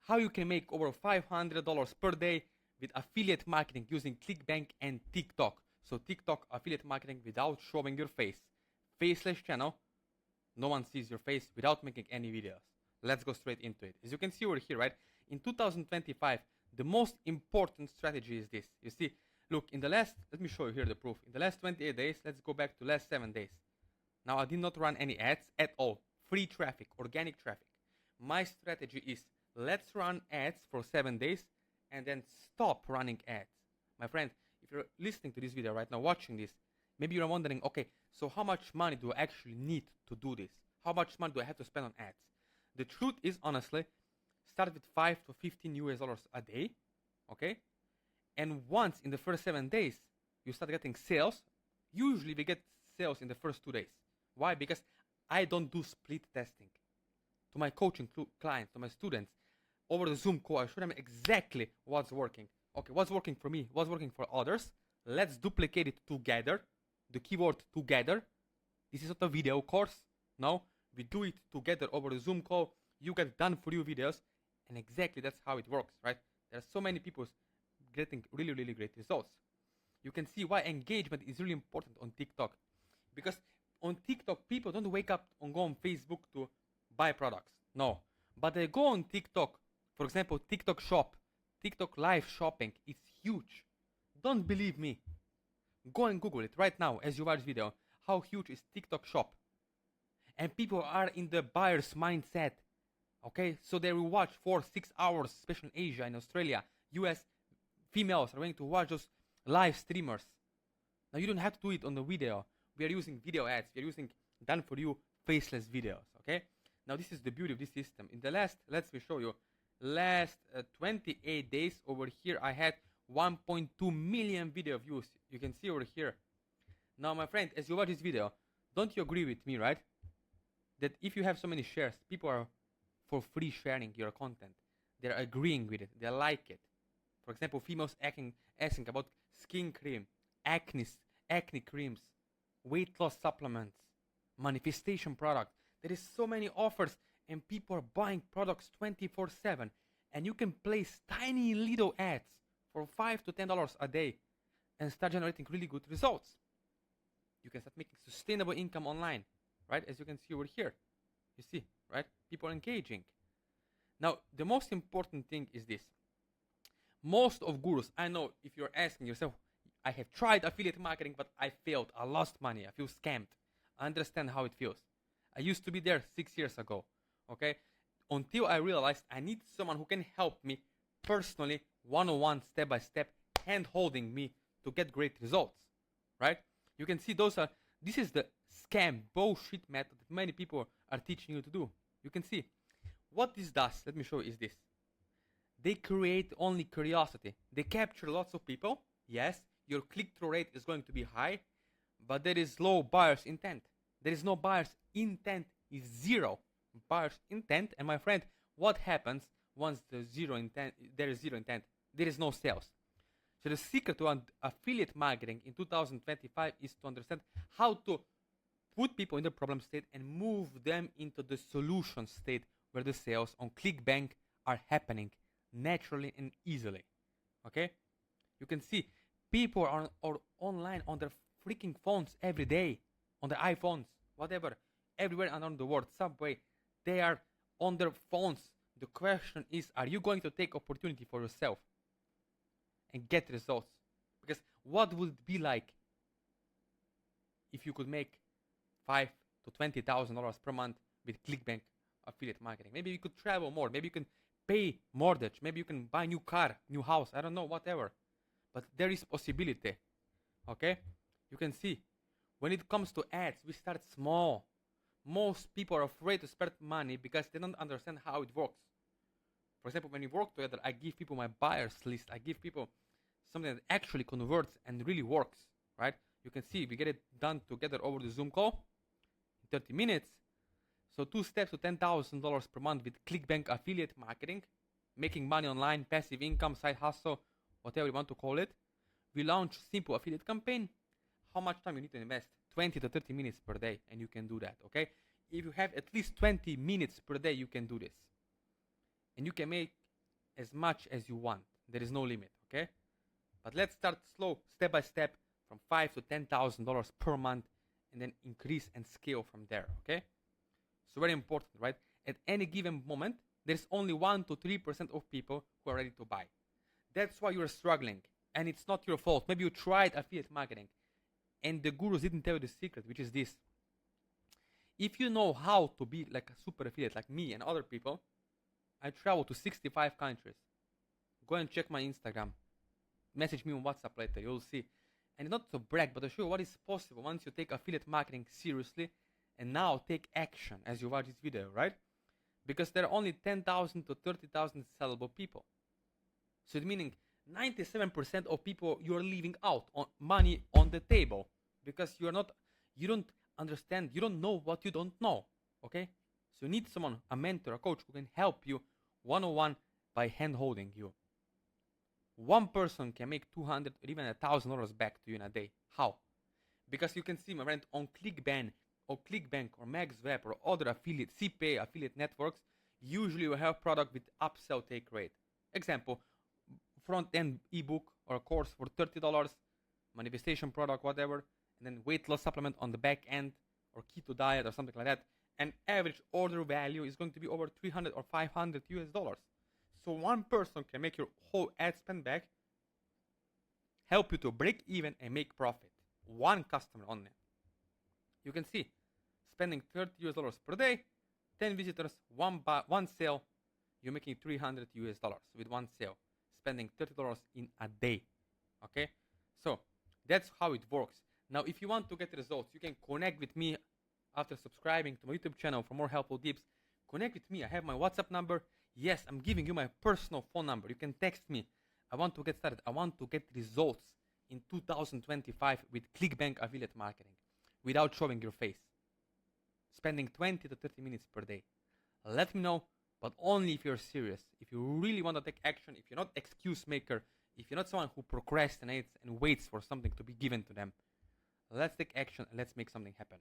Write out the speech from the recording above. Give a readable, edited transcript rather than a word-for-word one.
how you can make over $500 per day with affiliate marketing using ClickBank and TikTok. So TikTok affiliate marketing without showing your face. Faceless channel, no one sees your face without making any videos. Let's go straight into it. As you can see over here, right? In 2025, the most important strategy is this. You see, look, let me show you here the proof. In the last 28 days, let's go back to last 7 days. Now, I did not run any ads at all. Free traffic, organic traffic. My strategy is, let's run ads for 7 days and then stop running ads. My friend, if you're listening to this video right now, watching this, maybe you're wondering, okay, so how much money do I actually need to do this? How much money do I have to spend on ads? The truth is, honestly, start with 5 to 15 US dollars a day, okay? And once in the first 7 days, you start getting sales. Usually we get sales in the first 2 days. Why? Because I don't do split testing. To my coaching clients, to my students, over the Zoom call, I show them exactly what's working. Okay, what's working for me, what's working for others. Let's duplicate it together. The keyword together. This is not a video course. No, we do it together over the Zoom call. You get done for you videos. And exactly that's how it works, right? There are so many people getting really, really great results. You can see why engagement is really important on TikTok. Because on TikTok, people don't wake up and go on Facebook to buy products. No. But they go on TikTok. For example, TikTok Shop. TikTok Live Shopping. It's huge. Don't believe me. Go and Google it right now as you watch this video. How huge is TikTok Shop? And people are in the buyer's mindset. Okay, so they will watch 4-6 hours, especially in Asia and Australia. US females are going to watch those live streamers. Now you don't have to do it on the video. We are using video ads. We are using done for you faceless videos. Okay. Now this is the beauty of this system. In the last, let me show you, last 28 days over here, I had 1.2 million video views. You can see over here. Now, my friend, as you watch this video, don't you agree with me, right? That if you have so many shares, people are for free sharing your content. They're agreeing with it. They like it. For example, females asking about skin cream, acne creams, weight loss supplements, manifestation products. There is so many offers and people are buying products 24/7. And you can place tiny little ads for $5 to $10 a day and start generating really good results. You can start making sustainable income online, right? As you can see over here. You see, right? People are engaging. Now, the most important thing is this. Most of gurus, I know if you're asking yourself, I have tried affiliate marketing, but I failed. I lost money. I feel scammed. I understand how it feels. I used to be there 6 years ago, okay? Until I realized I need someone who can help me personally, one-on-one, step-by-step, hand-holding me to get great results, right? You can see this is the scam, bullshit method that many people are teaching you to do. You can see. What this does, let me show you, is this. They create only curiosity. They capture lots of people. Yes, your click-through rate is going to be high, but there is low buyer's intent. There is no buyer's intent, is zero. Buyer's intent, and my friend, what happens once there is zero intent? There is no sales. So the secret to affiliate marketing in 2025 is to understand how to put people in the problem state and move them into the solution state where the sales on ClickBank are happening naturally and easily. Okay? You can see people are online on their freaking phones every day, on their iPhones, whatever, everywhere around the world, Subway, they are on their phones. The question is, are you going to take opportunity for yourself and get results? Because what would it be like if you could make $5,000 to $20,000 per month with ClickBank affiliate marketing? Maybe you could travel more. Maybe you can pay mortgage. Maybe you can buy new car, new house. I don't know, whatever. But there is possibility. Okay? You can see. When it comes to ads, we start small. Most people are afraid to spend money because they don't understand how it works. For example, when we work together, I give people my buyers list. I give people something that actually converts and really works, right? You can see we get it done together over the Zoom call in 30 minutes. So 2 steps to $10,000 per month with ClickBank affiliate marketing, making money online, passive income, side hustle, whatever you want to call it. We launch simple affiliate campaign. How much time you need to invest? 20 to 30 minutes per day, and you can do that, okay? If you have at least 20 minutes per day, you can do this. And you can make as much as you want. There is no limit, okay? But let's start slow, step by step, from $5,000 to $10,000 per month, and then increase and scale from there, okay? So very important, right? At any given moment, there's only 1 to 3% of people who are ready to buy. That's why you're struggling, and it's not your fault. Maybe you tried affiliate marketing, and the gurus didn't tell you the secret, which is this. If you know how to be like a super affiliate, like me and other people, I travel to 65 countries. Go and check my Instagram. Message me on WhatsApp later, you'll see. And not to brag, but to show you what is possible once you take affiliate marketing seriously and now take action as you watch this video, right? Because there are only 10,000 to 30,000 sellable people. So it meaning 97% of people you're leaving out on money on the table because you don't understand, you don't know what you don't know, okay? So you need someone, a mentor, a coach who can help you one-on-one by hand-holding you. One person can make $200 or even $1,000 back to you in a day. How? Because you can see, my friend, on ClickBank or MaxWeb or other affiliate, CPA affiliate networks, usually you have product with upsell take rate. Example, front-end ebook or course for $30, manifestation product, whatever, and then weight loss supplement on the back end or keto diet or something like that. And average order value is going to be over 300 or 500 US dollars. So one person can make your whole ad spend back, help you to break even and make profit. One customer on it. You can see, spending 30 US dollars per day, 10 visitors, one sale, you're making 300 US dollars with one sale, spending $30 in a day. Okay? So that's how it works. Now, if you want to get results, you can connect with me after subscribing to my YouTube channel for more helpful tips. Connect with me. I have my WhatsApp number. Yes, I'm giving you my personal phone number. You can text me. I want to get started. I want to get results in 2025 with ClickBank affiliate marketing without showing your face. Spending 20 to 30 minutes per day. Let me know, but only if you're serious. If you really want to take action, if you're not excuse maker, if you're not someone who procrastinates and waits for something to be given to them. Let's take action and let's make something happen.